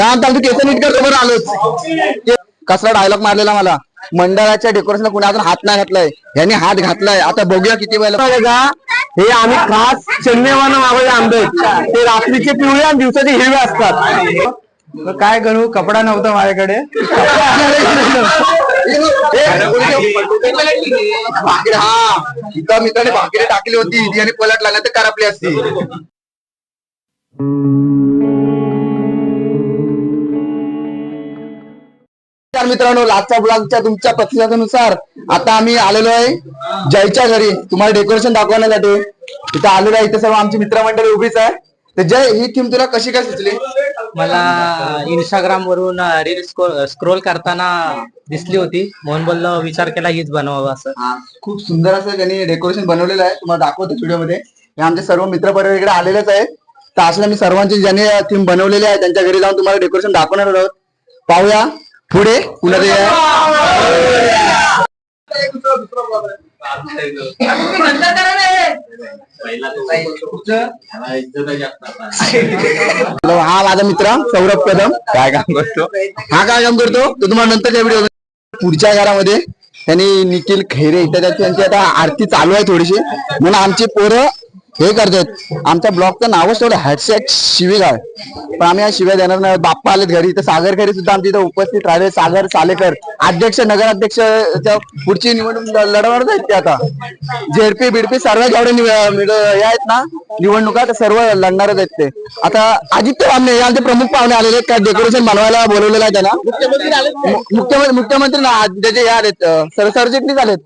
तू केस नीट कर बरोबर आलोच. कसला डायलॉग मारलेला मला, मंडळाच्या डेकोरेशनला कुणी अजून हात नाही घातलाय, यांनी हात घातलाय. आता बघूया किती वेळ. हे आम्ही खास चेन्नईवानं मागवले आंबे, ते रात्रीचे पिवळे आणि दिवसाचे हिरवे असतात. काय करू, कपडा नव्हता माझ्याकडे. हा इथं मित्राने भाकरी टाकली होती, आणि पलटला नाही तर करपली असती. मित्रांनो, लाटच्या ब्लॉगच्या तुमच्या प्रतिसादानुसार आता आम्ही आलेलो आहे जयच्या घरी तुम्हाला डेकोरेशन दाखवण्यासाठी. इथं आलेलो आहे, इथे सर्व आमची मित्रमंडळी उभीच आहे. तर जय, ही थीम तुला कशी काय सुचली? मला इंस्टाग्राम वरून रील स्क्रोल करताना दिसली होती, म्हणून बोललो विचार केला हीच बनवावं असं. खूप सुंदर असं त्यांनी डेकोरेशन बनवलेलं आहे, तुम्हाला दाखवतो व्हिडिओमध्ये. हे आमचे सर्व मित्र परिवार इकडे आलेलेच आहेत. तर असल्या मी सर्वांची ज्यांनी थीम बनवलेली आहे त्यांच्या घरी जाऊन तुम्हाला डेकोरेशन दाखवणार आहोत. पाहूया पुढे पुन्हा हा माझा मित्र सौरभ कदम. काय काम करतो हा? काय काम करतो तो तुम्हाला नंतरच्या व्हिडिओ. पुढच्या घरामध्ये त्यांनी निखिल खैरे त्यांची आता आरती चालू आहे थोडीशी, म्हणून आमची पोरं हे करतात. आमच्या ब्लॉगचं नावच तेवढं हॅशटॅग शिवीगाळ, पण आम्ही या शिव्या देणार नाही. बाप्पा आलेत घरी. तर सागर खैरे सुद्धा आमच्या इथे उपस्थित राहिले. सागर सालेकर अध्यक्ष, नगराध्यक्ष पुढची निवडणूक लढवणार आहेत ते. आता झेडपी बिडपी सर्व जेवढे हे आहेत ना निवडणुका, तर सर्व लढणारच आहेत ते. आता आदित्य रामने हे आमचे प्रमुख पाहुणे आलेले आहेत, काय डेकोरेशन बनवायला बोलवलेलं आहे त्यांना. मुख्यमंत्री ना त्याचे हे आलेत, सरचिटणीस आलेत.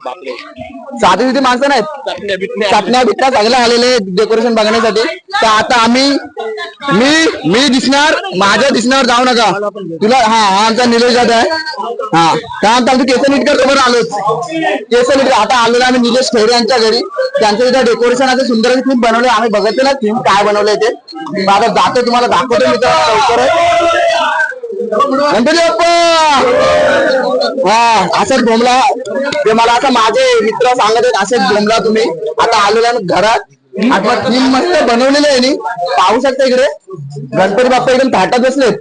साधी तिथे माणसं नाहीत, चटण्या बिटण्या सगळ्या आलेले डेकोरेशन बघण्यासाठी. तर आता मी दिसणार, माझ्या दिसण्यावर जाऊ नका तुला. हा आमचा निलेश दादा आहे. हा काय म्हणता, तू केस नीट कर बरोबर आलोच. केस नीट. आता आलेलो आम्ही निलेश खैरे यांच्या घरी. त्यांचं इथं डेकोरेशन असं सुंदर थीम बनवले. आम्ही बघितलं ना थीम काय बनवलंय ते. आता जातो तुम्हाला दाखवतो मी लवकर. गणपती बाप्पा. हा असंच भोमला ते मला आता माझे मित्र सांगत आहेत, असेच भोमला तुम्ही. आता आलेल्या घरात आता थीम मस्त बनवलेली आहे. पाहू शकता इकडे गणपती बाप्पा एकदम थाटात बसलेत.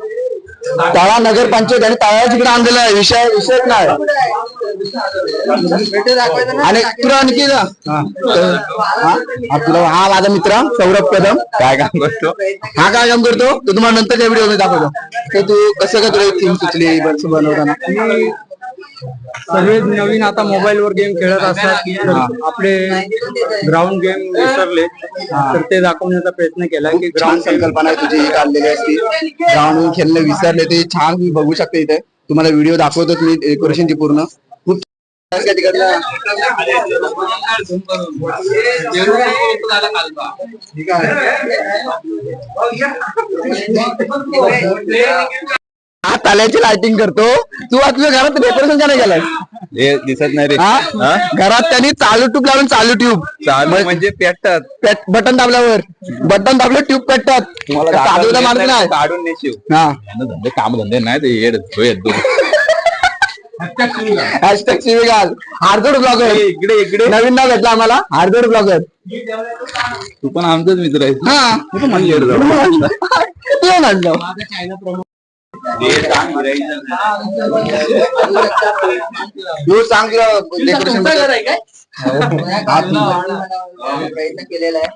तळा नगरपंचायत आणि तळाच्या इकडे आणलेला आहे. विषयच नाही. आणि तुला आणखी तुला हा माझा मित्र सौरभ कदम. काय काम करतो हा? काय काम करतो तो तुम्हाला नंतरच्या व्हिडिओ दाखवतो. तर तू कसं काय तुला थीम सुचली बनवताना? सगळे नवीन आता मोबाईल वर गेम खेळत असतात, आपले ग्राउंड गेम विसरले, तर ते दाखवण्याचा प्रयत्न केला की ग्राउंड संकल्पना तुझी काढलेली असती. ग्राउंड खेळणे विसरले ते छान तुम्ही बघू शकता. इथे तुम्हाला व्हिडिओ दाखवतो मी डेकोरेशनची पूर्ण. खूप ताल्याची लाइटिंग करतो तू. तुझ्या घरात डेकोरेशन काय केलंय? हे दिसत नाही रे. घरात त्यांनी चालू ट्यूब लावून, चालू ट्यूब म्हणजे पेटतात. Button दाबल्यावर tube पेटतात. तुम्हाला मार्ग नाही काढून नेशिव. धंदे काम धंदे नाही ते. हॅशटॅग शिवीगाळ हार्दोड ब्लॉगर. इकडे नवीन नाव भेटलं आम्हाला, हार्दोड ब्लॉगर. तू पण आमचाच मित्र आहे. हा तू चांगलं डेकोरेशन प्रयत्न केलेला आहे.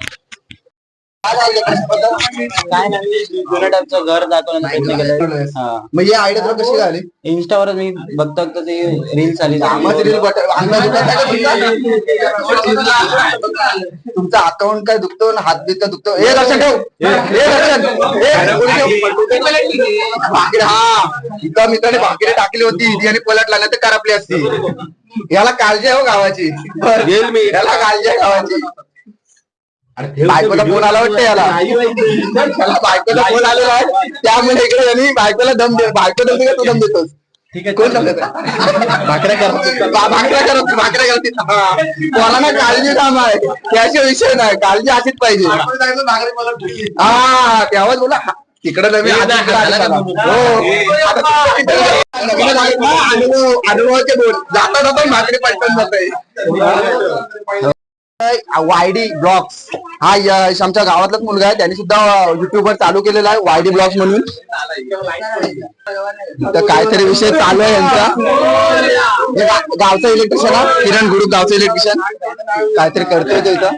काय नाही, जुन्या टाईपचं घर दाखवण्याचा प्रयत्न केलाय. मग ही आयडिया तुला कशी झाली? इंस्टावर मी बघतो ते रील्स आली. तुमचा अकाउंट काय दुखतो ना, हात बीत दुखतो? हे लक्षात ठेव. हा इथं मित्राने भाकरी टाकली होती आणि पलटला नाही तर करपली असती. याला काळजी आहे हो गावाची. याला काळजी आहे गावाची. बायकोला फोन आला वाटतं याला. बायकोला फोन आलेला आहे, त्यामुळे इकडे बायकोला दम दे. बायको दम दे, तू दम देतोस. कोण दम देत? भाकऱ्या करत. मला ना काळजी काम आहे, त्याशिवाय विषय नाही. काळजी अशीच पाहिजे. हा तेव्हाच बोला तिकडे नवीन अनुभवाचे बोल. जाता जाता भाकरी पलटून जाते. वायडी ब्लॉग्स हा यश आमच्या गावातलाच मुलगा आहे. त्यांनी सुद्धा युट्यूबवर चालू केलेला आहे वायडी ब्लॉग्स म्हणून. तर काहीतरी विषय चालू आहे यांचा. गावचा इलेक्ट्रिशियन हा किरण गुरु, गावचा इलेक्ट्रिशियन काहीतरी करतोय तो इथं.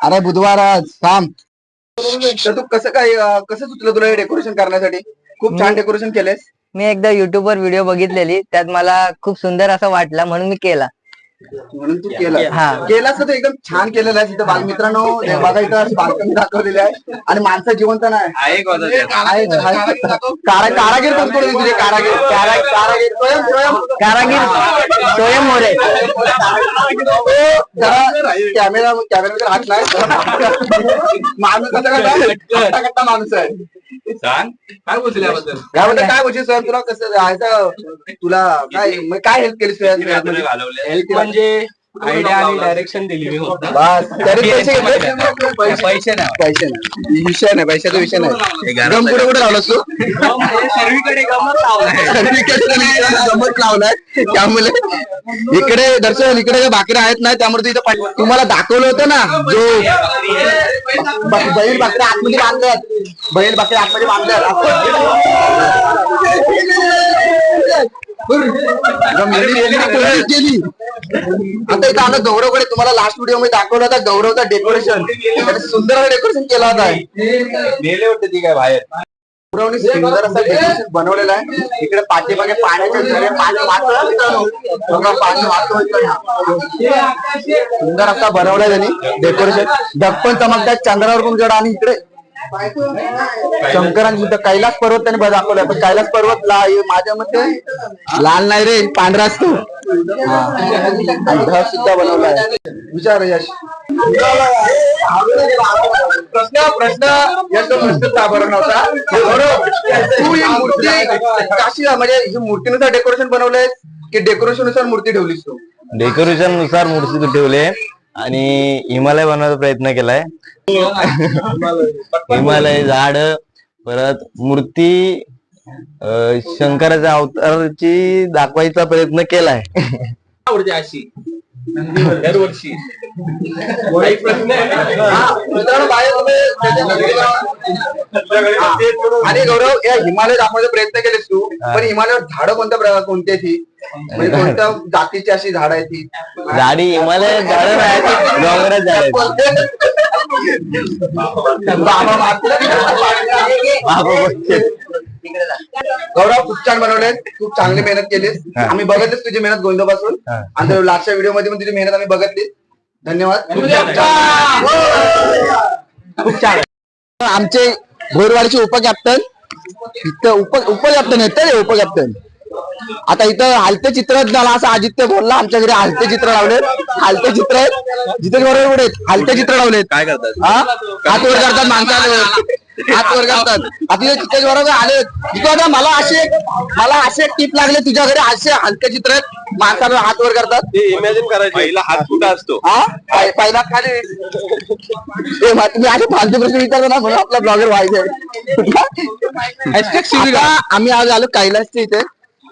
अरे बुधवार आज थांब. तर तू कसं सुचलं तुला हे डेकोरेशन करण्यासाठी? खूप छान डेकोरेशन केलंयस. मी एकदा युट्यूबवर व्हिडिओ बघितलेली, त्यात मला खूप सुंदर असं वाटलं म्हणून मी केला. म्हणून तू केलास तर एकदम छान केलेलं आहे. तिथं मित्रांनो बघा इथं बाल्कनी दाखवलेली आहे आणि माणसं जिवंत नाही. कारागीर पण कोण तुझे? कारागीर स्वयं मोरे. कॅमेरामध्ये हात नाही. माणूस कसा माणूस आहे. काय बोलशील याबद्दल? याबद्दल काय बोलशील सर? तुला कसं राहायचं? तुला काय हेल्प केली? हेल्प म्हणजे आयडिया आणि डायरेक्शन दिली मी फक्त. बस तरी पैसे घेतले? पैसे नाही. पैसे नाही विषय नाही, पैशाचा विषय नाही. गम कुठे कुठे लावलास तू? सर्वीकडे गमत लावलाय. गमत लावलाय. त्यामुळे इकडे दर्शन इकडे बाकऱ्या आहेत नाही, त्यामुळे तू इथं तुम्हाला दाखवलं होतं ना जो बैल बाकऱ्या आतमध्ये बांधल्यात. बैल बाकऱ्या आतमध्ये बांधल्यात. केली आता इथं आलं गौरवकडे. तुम्हाला लास्ट व्हिडिओ मध्ये दाखवलं होता गौरवचा डेकोरेशन. सुंदर डेकोरेशन केला होता. नेले होते ती काय बाहेर? गौरवने सुंदर असं डेकोरेशन बनवलेलं आहे. इकडे पाठीमागे पाण्याच्या झरे, पाणी वाहतो. सुंदर असा बनवलाय त्यांनी डेकोरेशन. ढग पण चमकतात चंद्रावर पण जड. आणि इकडे शंकरांची सुद्धा कैलास पर्वत त्यांनी दाखवलाय. पण कैलास पर्वत माझ्या मते लाल नाही रे, पांढरा असतो. ढग सुद्धा बनवलाय. विचार यश. प्रश्न बरोबर नव्हता. तू ही मूर्ती कशी म्हणजे ही मूर्तीनुसार डेकोरेशन बनवलंय की डेकोरेशन नुसार मूर्ती ठेवलीस तू? डेकोरेशन नुसार मूर्ती ठेवले आणि हिमालय बनवायचा प्रयत्न केलाय. हिमालय झाड, परत मूर्ती शंकराच्या अवताराची दाखवायचा प्रयत्न केलाय. आवडते अशी दरवर्षी. आणि गौरव हिमालय दाखवायचा प्रयत्न केलेस तू, पण हिमालयावर झाडं कोणती आहे ती? म्हणजे कोणत्या जातीची अशी झाड आहे ती? झाडी हिमालय झाड नाही, डोंगरात झाड आहेत. गौरव खूप छान बनवले, खूप चांगली मेहनत केलीस. आम्ही बघतच तुझी मेहनत गोंधळपासून. आणि लास्टच्या व्हिडिओ मध्ये पण तुझी मेहनत आम्ही बघितली. धन्यवाद. खूप छान. आमचे भोरवाडीचे उपकॅप्टन उपकॅप्टन आहेत ते उपकॅप्टन. आता इथं हलते चित्र झाला असं आदित्य बोलला. आमच्या घरी हलते चित्र लावलेत. हलते चित्र जिथे बरोबर पुढे हलते चित्र लावलेत. काय करतात? हात वर करतात माणसाला, हात वर करतात. आता चित्र बरोबर आले. आता मला असे एक टीप लागले तुझ्या घरी. असे हलते चित्र माणसाला हात वर करतात. इमॅजिन करायचं पहिला हात कुठं असतो? पहिला खाली. तुम्ही असे फालतू प्रश्न विचारतो ना, म्हणून आपला ब्लॉगर व्हायचं. आम्ही आज आलो कैलासच्या इथे.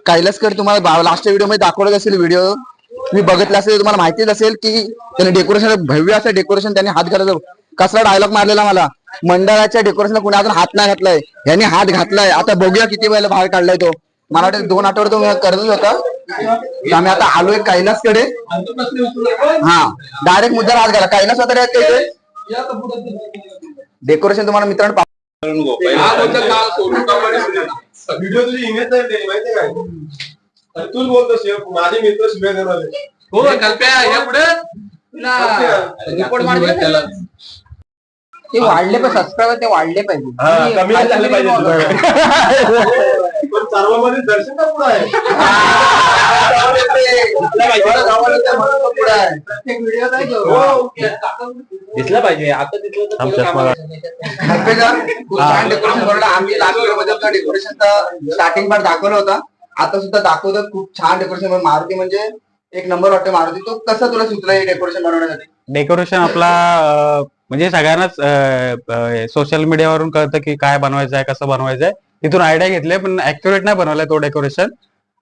कैलासकर तुम्हाला लास्टच्या व्हिडिओ मध्ये दाखवलं असेल. व्हिडिओ तुम्ही बघितला असेल, तुम्हाला माहितीच असेल की त्याने डेकोरेशन भव्य असं डेकोरेशन त्यांनी हात घालायचं. कसला डायलॉग मारलेला मला, मंडळाच्या डेकोरेशनला कुणी अजून हात नाही घातलाय, यांनी हात घातलाय. आता बघूया किती वेळेला बाहेर काढलाय तो. मला वाटतं 2 आठवडे तो करतच होता. आम्ही आता आलोय कैलासकडे. डायरेक्ट मुद्दा हात घाला. कैलास वगैरे आहेत इथे डेकोरेशन तुम्हाला मित्रांनो व्हिडिओ तुझी इमेज नाही दिली माहिती काय? तूच बोलतो शेफ, माझे मित्र शिवाय देणार. हो कल्प्या या पुढे रिपोर्ट मारले. ते वाढले पण सबस्क्रायबर ते वाढले पाहिजे. कमी झाले पाहिजे. पण सर्वांमध्ये दर्शन का पुढे आहे? प्रत्येक व्हिडिओ दिसलं पाहिजे. आता दिसलं तर खूप छान डेकोरेशन बनवलं. आम्ही लास्ट व्हिडिओ मध्ये डेकोरेशनचा स्टार्टिंग पार्ट दाखवलं होता. आता सुद्धा दाखवतात. खूप छान डेकोरेशन. मारुती म्हणजे एक नंबर वाटते. मारुती, तो कसं तुला सुचलं हे डेकोरेशन बनवण्यासाठी? डेकोरेशन आपला म्हणजे सगळ्यांनाच सोशल मीडियावरून कळतं की काय बनवायचं आहे, कसं बनवायचं आहे. तिथून आयडिया घेतले, पण ऍक्युरेट नाही बनवलाय तो डेकोरेशन.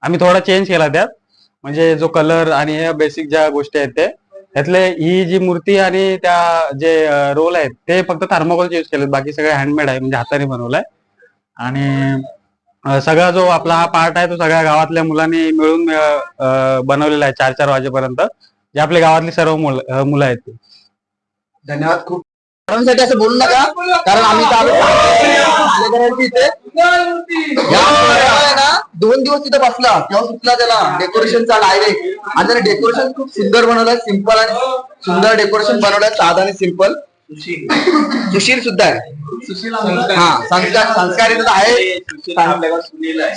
आम्ही थोडा चेंज केला त्यात. म्हणजे जो कलर आणि हे बेसिक ज्या गोष्टी आहेत ते ह्यातले ही जी मूर्ती आणि त्या जे रोल आहेत ते फक्त थर्मोकोलचे यूज केलेत, बाकी सगळे हँडमेड आहे, म्हणजे हाताने बनवलाय. आणि सगळा जो आपला हा पार्ट आहे तो सगळ्या गावातल्या मुलांनी मिळून बनवलेला आहे 4-4 वाजेपर्यंत, जे आपल्या गावातली सर्व मुलं आहेत ते. धन्यवाद खूप. साठी असं बोलू नका, कारण आम्ही इथे ना 2 दिवस तिथे बसला तेव्हा सुचला त्याला डेकोरेशनचा डायरेक्ट. आणि त्याने डेकोरेशन खूप सुंदर बनवलंय, सिंपल आणि सुंदर डेकोरेशन बनवलंय, साधा आणि सिंपल. सुशील सुद्धा आहे. हा, संस्कारी तर आहे. सुनील आहे.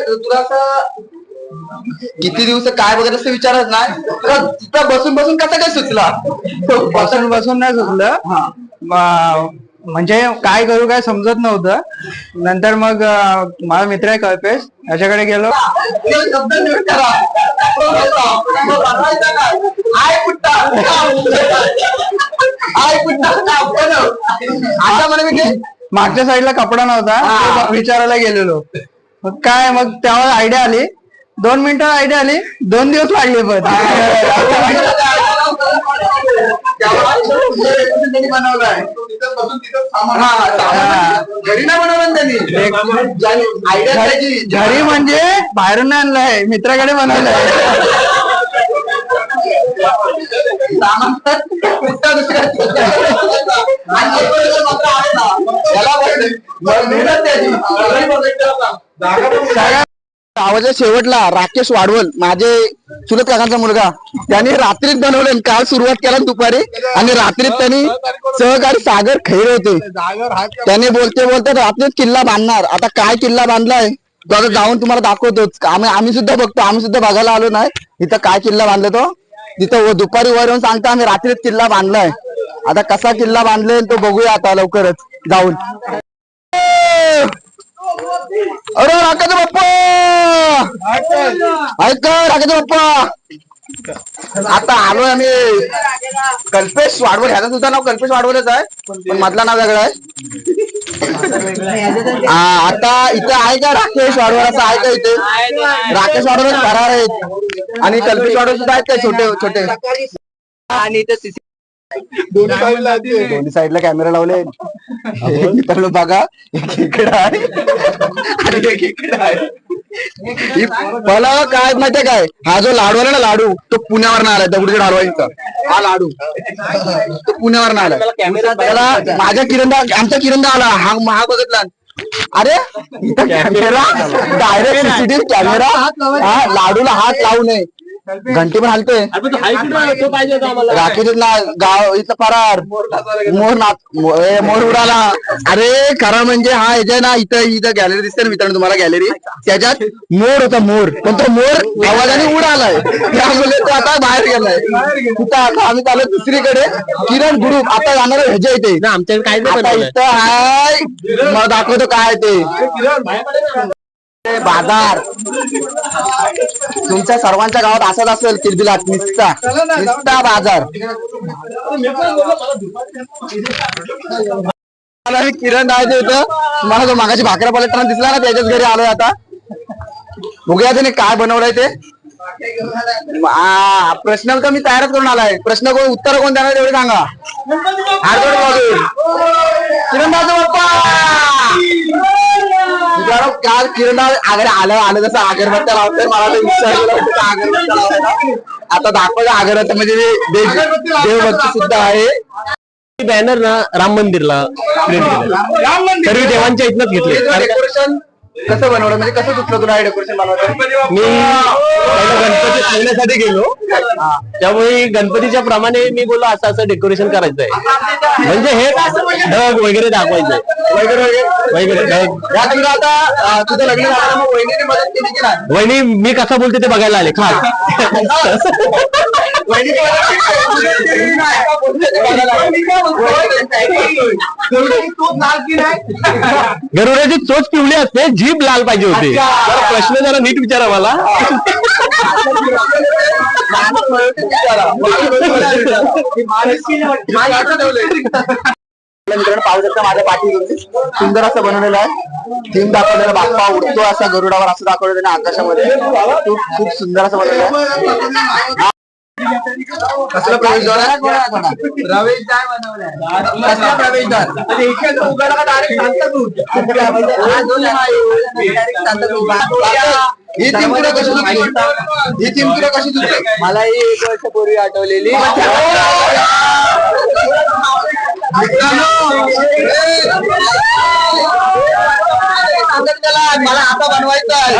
तुला असं किती दिवस काय वगैरे असं विचारत नाही, तिथं बसून बसून कसं काय सुचला? बसून बसून नाही सुचलं, म्हणजे काय करू काय समजत नव्हतं. नंतर मग माझा मित्र आहे कल्पेश, त्याच्याकडे गेलो. मागच्या साईडला कपडा नव्हता, विचारायला गेलेलो. मग काय, मग तेव्हा आयडिया आली, 2 मिनिटं आयडिया आली, 2 दिवस लागले. पण घरी म्हणजे बाहेरून नाही आणलंय, मित्राकडे बनवलंय. गावाच्या शेवटला राकेश वाडवल, माझे चुलत काकांचा मुलगा, त्याने रात्रीत बनवले. काल सुरुवात केला दुपारी आणि रात्रीत त्यांनी सहकारी सागर खैरे होते, त्याने बोलते रात्रीत किल्ला बांधणार. आता काय किल्ला बांधलाय तो आता जाऊन तुम्हाला दाखवतोच. आम्ही सुद्धा बघतो, आम्ही सुद्धा बघायला आलो नाही इथं काय किल्ला बांधला तो. तिथं दुपारी वर येऊन सांगता आम्ही रात्रीत किल्ला बांधलाय. आता कसा किल्ला बांधलाय तो बघूया आता लवकरच जाऊन. अरे राकेश बाप्पा, ऐक राकेश बाप्पा, आता आलोय आम्ही. कल्पेश वाडवल, ह्याचं सुद्धा नाव कल्पेश वाडवलच आहे, पण मधला नाव वेगळं आहे. आता इथं आहे का राकेश वाडवल असं आहे का इथे? राकेश वाडवल फरार आहेत आणि कल्पेश वाडवल सुद्धा आहेत काय छोटे छोटे. आणि इथे दोन्ही साईडला कॅमेरा लावले. मित्रांनो बघा, एक इकडे आहे आणि एक इकडे आहे. मला काय माहितीये काय, हा जो लाडू आला ना, लाडू तो पुण्यावर आलाय, दगडूच्या ढालवाईचा हा लाडू तो पुण्यावर आलाय. त्याला माझ्या आमचा किरणदा आला, हा बघितला. अरे इथं कॅमेरा, डायरेक्ट सीसीटीव्ही कॅमेरा, हा लाडूला हात लावू नये. घंटी पण हलतोय. राकेश गाव इथं फरार, मोर उडाला. अरे खरं म्हणजे हा याच्या ना, इथं गॅलरी दिसते ना मित्रांनो तुम्हाला, गॅलरी त्याच्यात मोर होता, मोर, पण तो मोर आवाजाने उडालाय, त्यामुळे तो आता बाहेर गेलाय. तिथं आता आम्ही चालू दुसरीकडे, किरण ग्रुप आता जाणार ह्याच्या इथे. आमच्याकडे काय इथं हाय, मला दाखवतो काय ते बाजार. तुमच्या सर्वांच्या गावात असाच असेल किलबिलाट, निस्ता बाजार. किरण राहायचं होतं, मला जो मागाची भाकऱ्या पलटताना दिसला ना, त्याच्याच घरी आलोय आता. बघूया त्याने काय बनवलंय ते. प्रश्न तर मी तयारच करून आलाय, प्रश्न कोण उत्तर कोण देणार तेवढे सांगा. किरणदाचा बाप्पा, काल किरणदा आलं जसं अगरबत्त्या लावतोय, मला अगरबत्त्या लावायला. आता दाखवायचं अगरबत्त्या म्हणजे देवभक्ती सुद्धा आहे. बॅनर ना राम मंदिरला प्रिंट केलं, सर्व देवांच्या इथनच घेतले. डेकोरेशन कसं बनवलं, म्हणजे कसं सुचलं तुला डेकोरेशन बनवायचं? मी पहिला गणपती पाहण्यासाठी गेलो, त्यामुळे गणपतीच्या प्रमाणे मी बोललो असं असं डेकोरेशन करायचंय, म्हणजे हे ढग वगैरे दाखवायचंय, वगैरे ढग. आता तुझं लग्न झालं, मग वहिनीने मदत केली की नाही? वहिनी मी कसं बोलते ते बघायला आले खास. गरुडाची चोच पिवळी असते, जीभ लाल पाहिजे होती. प्रश्न जरा नीट विचारा मला. शकता मित्रांनो, पाहू शकता माझ्या पाठी सुंदर असं बनवलेलं आहे. थीम दाखवलेला बाप्पा उडतो असा गरुडावर असं दाखवलं त्यांनी आकाशामध्ये. खूप सुंदर असं बनवलेलं आहे. कसला प्रवेशद्वार आहे? प्रवेशद्वार बनवलाय. कसला प्रवेशद्वार? ही थीम तुला कशी सुचली? ही थीम तुला कशी सुचली? मला ही 1 वर्षापूर्वी आठवलेली. मला आता बनवायचं आहे.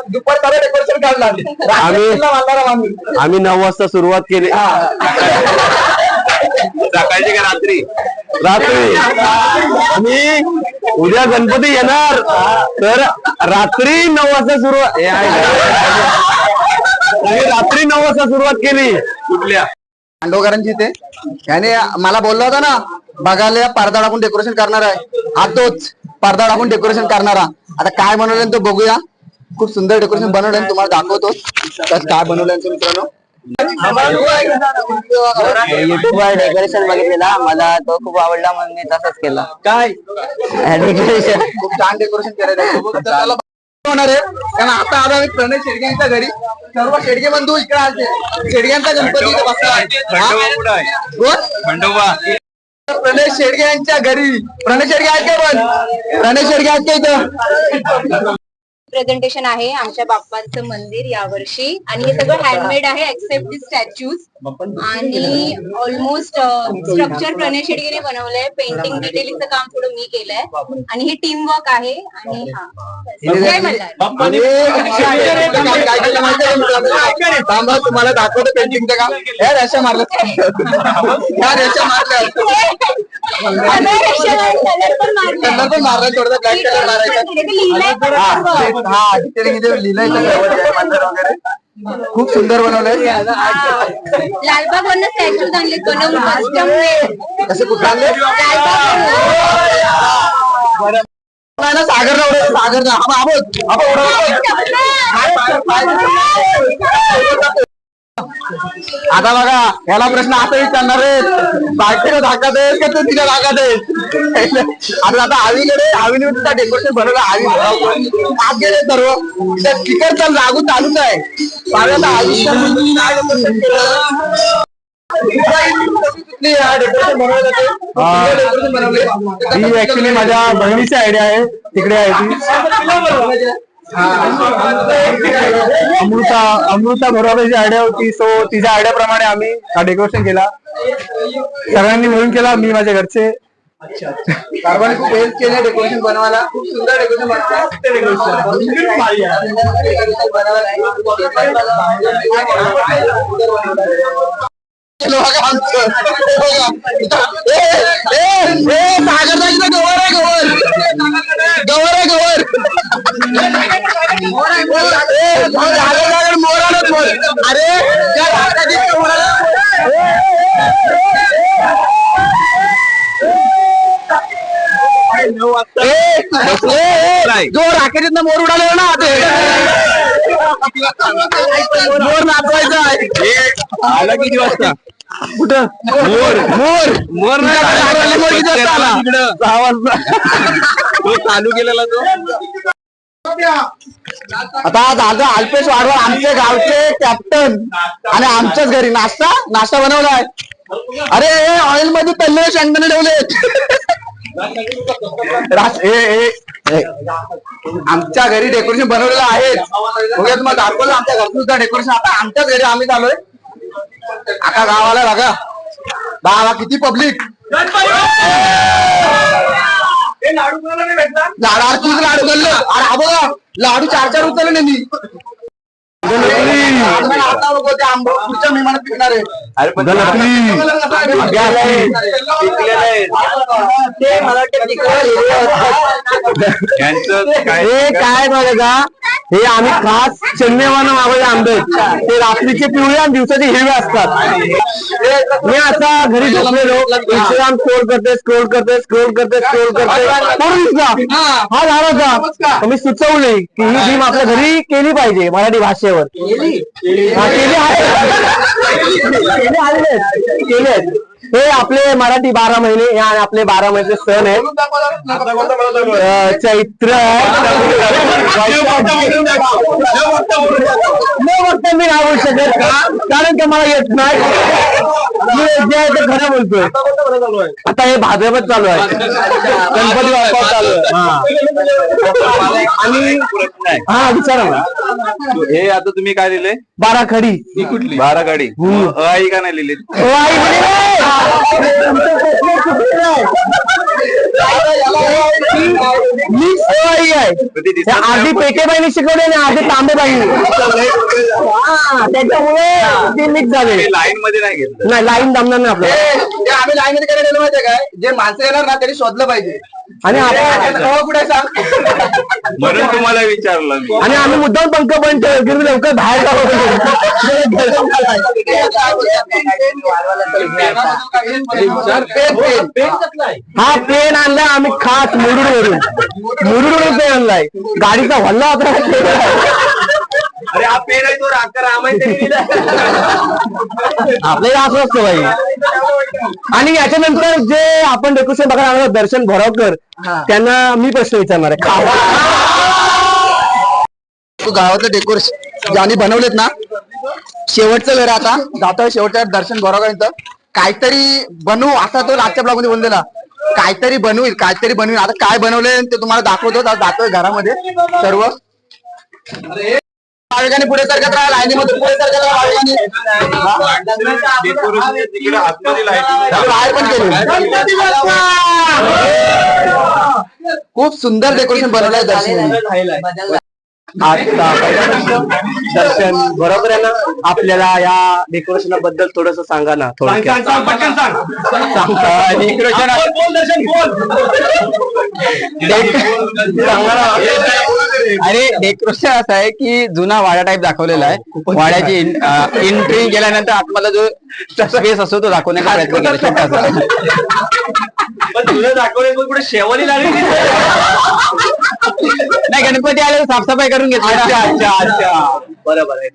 दुपार सारा डेकोरेशन काढला. आम्ही 9 वाजता सुरुवात केली. सकाळची का रात्री? रात्री आम्ही उद्या गणपती येणार तर रात्री 9 वाजता सुरुवात रात्री 9 वाजता सुरुवात केली. कुठल्या पांडवकरांची इथे त्याने मला बोलला होता ना, बघायला पडदा टाकून डेकोरेशन करणार आहे. हा तोच पडदा टाकून डेकोरेशन करणारा. आता काय बनवलं तो बघूया. खूप सुंदर डेकोरेशन बनवलं, तुम्हाला दाखवतो काय बनवलं मित्रांनो. युट्यूबवर डेकोरेशन बघितलेला, मला तो खूप आवडला म्हणून मी तसंच केला. काय डेकोरेशन खूप छान डेकोरेशन केलेलं होणार आहे. कारण आता आलो आम्ही प्रणय शेडग्यांच्या घरी. सर्व शेडगे बंधू इकडे आले. शेडग्यांचा गणपती इथे बसला आहे. खंडोबा प्रणय शेडगे यांच्या घरी. प्रणय शेडगे आहेत का? पण प्रणय शेडगे आहेत का इथं? प्रेझेंटेशन आहे आमच्या बाप्पांचं मंदिर यावर्षी, आणि हे सगळं हँडमेड आहे एक्सेप्ट दी स्टॅच्यूज. आणि ऑलमोस्ट स्ट्रक्चर प्रणय शेडगेने बनवलंय. पेंटिंग डिटेलिंगचं काम थोडं मी केलंय, आणि ही टीम वर्क आहे. आणि काय म्हणणार थांबा, तुम्हाला दाखवतो पेंटिंगचं काम. ह्या रेषा मारल्या, ह्या रेषा मारल्या, कलर पण मारला, थोडासा ब्लॅक कलर मारायचा. हा लिहिलंय वगैरे. खूप सुंदर बनवलंय. लालबाग वरनं स्टॅच्यूज आणले बनवून कस्टम मेड. कसे कुठे आणले? सागर सागर आता बघा, याला प्रश्न असा विचारणार आहे, बायकोला धाकात आहे का ते तिला धाकात आहे? आता आवीने डेकोरेशन बनवलं. आवी गेले सर्व स्टिकरचा लागू चालूच आहे. ही ऍक्च्युली माझ्या बहिणीची आयडिया आहे. तिकडे आहे ती अमृता बरोबरची आयडिया होती. सो तिच्या आयडिया प्रमाणे आम्ही हा डेकोरेशन केला. सगळ्यांनी मिळून केला, मी माझ्या घरचे. सर्वांनी खूप हेल्प केले डेकोरेशन बनवायला. खूप सुंदर डेकोरेशन जो राकेशनं मोर उडालेला ना, ते मोर नाचवायचा आहे. आला किती वाजता? कुठं मोर मोर मोर नाही, मोर किती वाजता आला? 6 वाजता तो चालू केलेला तो. आता दादा अल्पेश वाडवा आमचे गावचे कॅप्टन आणि आमच्याच घरी नाश्ता बनवलाय. अरे ऑइल मध्ये तळलेले शेंगदाणे ठेवले. आमच्या घरी डेकोरेशन बनवलेलं आहे. बघा, तुम्हाला दाखवलं आमच्या घरचं सुद्धा डेकोरेशन. आता आमच्याच घरी आम्ही चाललोय. आता गावाला बघा, बाबा किती पब्लिक. लाडू खाल्लं. अरे हा बघा, लाडू 4 उचलले नाही मी. पुढच्या मेहमानात पिकणार आहे. काय बघा, हे आम्ही खास चेन्नईवानं मागवले आंबे आहेत. ते रात्रीचे पिवळे आणि दिवसाचे हिरवे असतात. मी आता घरी झोपलेलो इंस्टाग्राम स्क्रोल करते हा झाला होता. मी सुचवले की ही गेम आपल्या घरी केली पाहिजे मराठी भाषेवर. केले हे आपले मराठी 12 महिने हे आपले 12 महिन्याचे सण आहेत. चैत्र न बघता मी नाही बोलू शकत कारण की मला येत नाही. मी जे आहे ते खरं बोलतोय. आता हे भाद्रपद चालू आहे, गणपती बाप्पा चालू आहे. आणि हा विचारा ना. हे आता तुम्ही काय लिहिले? 12 खडी. ही कुठली? 12 गाडी. आई का नाही लिहिली? आधी पेकेबाईने शिकवले आणि आधी तांबेबाईने त्याच्यामुळे ते मिक्स झाले. लाईन मध्ये नाही घेतलं. नाही लाईन जमणार नाही आपल्याला. आम्ही लाईन मध्ये करायला माहितीये काय, जे माणसं येणार ना त्यांनी शोधलं पाहिजे. आणि आपण कुठे सांग म्हणून तुम्हाला विचारलं मी. आणि आम्ही मुद्दाम पंख बंद ठेवतो की लवकर बाहेर हा पेन आणलाय आम्ही खास मुरुडवरून पेन आणलाय. गाडीचा हल्ला होता. अरे हा पेन आहे तो आपल्याला असं असतं बाई. आणि याच्यानंतर जे आपण डेकोरेशन बघायला आलो दर्शन भोरावकर त्यांना मी प्रश्न विचारणार आहे. तू गावातलं डेकोरेशन ज्यांनी बनवलेत ना, शेवटचं घर आता जातोय शेवटच्या दर्शन बरोबर काहीतरी बनवू असा तो आजच्या ब्लॉग मध्ये बोललेला. काहीतरी बनवील आता काय बनवले ते तुम्हाला दाखवतो. जातोय घरामध्ये सर्व बाळगाने पुढे सरकत राहा, लाईनीमध्ये पुढे सरकत राहा. बाहेर पण केले. खूप सुंदर डेकोरेशन बनवलंय दर्शन. दर्शन बरोबर आहे ना. आपल्याला या डेकोरेशन बद्दल थोडस सांगा ना. अरे डेकोरेशन असं आहे की जुना वाडा टाईप दाखवलेला आहे. वाड्याची एंट्री गेल्यानंतर आतमध्ये जो स्पेस असतो तो दाखवण्याचा प्रयत्न केला छोटासा. तुला दाखवले कुठे शेवली लागली नाही, गणपती आले साफसफाई करून घेतली. अच्छा बरोबर आहे.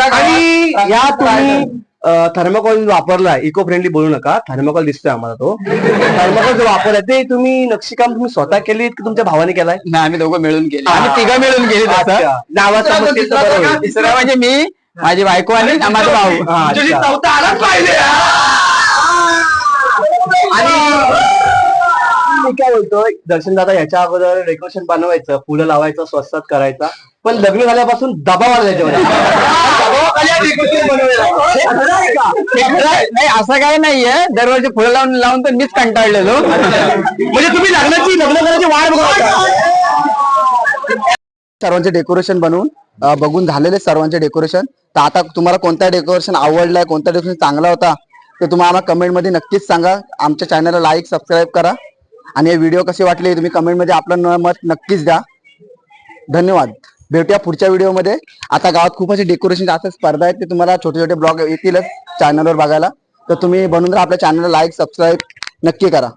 आणि या तुम्ही थर्मोकॉल वापरलाय, इको फ्रेंडली बोलू नका. थर्मोकॉल दिसतोय आम्हाला. तो थर्मोकॉल जो वापरलाय ते तुम्ही नक्षीकाम तुम्ही स्वतः केली की तुमच्या भावाने केलाय? नाही, आम्ही दोघं मिळून केले. आम्ही तिघं मिळून केले. नावाचं तिसरं म्हणजे मी, माझी बायको आणि माझा भाऊ. चौथा आलाच पाहिजे. आणि मी काय बोलतोय दर्शन दादा, याच्या अगोदर डेकोरेशन बनवायचं, फुलं लावायचं, स्वस्तात करायचा, पण लग्न झाल्यापासून दबाव आला त्याच्यावर. नाही असं काही नाहीये. दरवर्षी फुलं लावून तर मीच कंटाळलेलो. म्हणजे तुम्ही लग्न करायची वाट बघा. सर्वांचे डेकोरेशन बघून झालेले सर्वांचे डेकोरेशन. तर आता तुम्हाला कोणता डेकोरेशन आवडलाय, कोणता डेकोरेशन चांगला होता ते तुम्हाला कमेंट मध्ये नक्कीच सांगा. आमच्या चॅनलला लाईक सबस्क्राईब करा आणि हे व्हिडिओ कसे वाटले तुम्ही कमेंट मध्ये आपलं मत नक्कीच द्या. धन्यवाद. भेटूया पुढच्या व्हिडिओमध्ये. आता गावात खूप असे डेकोरेशन असं स्पर्धा आहेत ते तुम्हाला छोटे छोटे ब्लॉग येतीलच चॅनलवर बघायला. तर तुम्ही बनवून आपल्या चॅनलला लाईक सबस्क्राईब नक्की करा.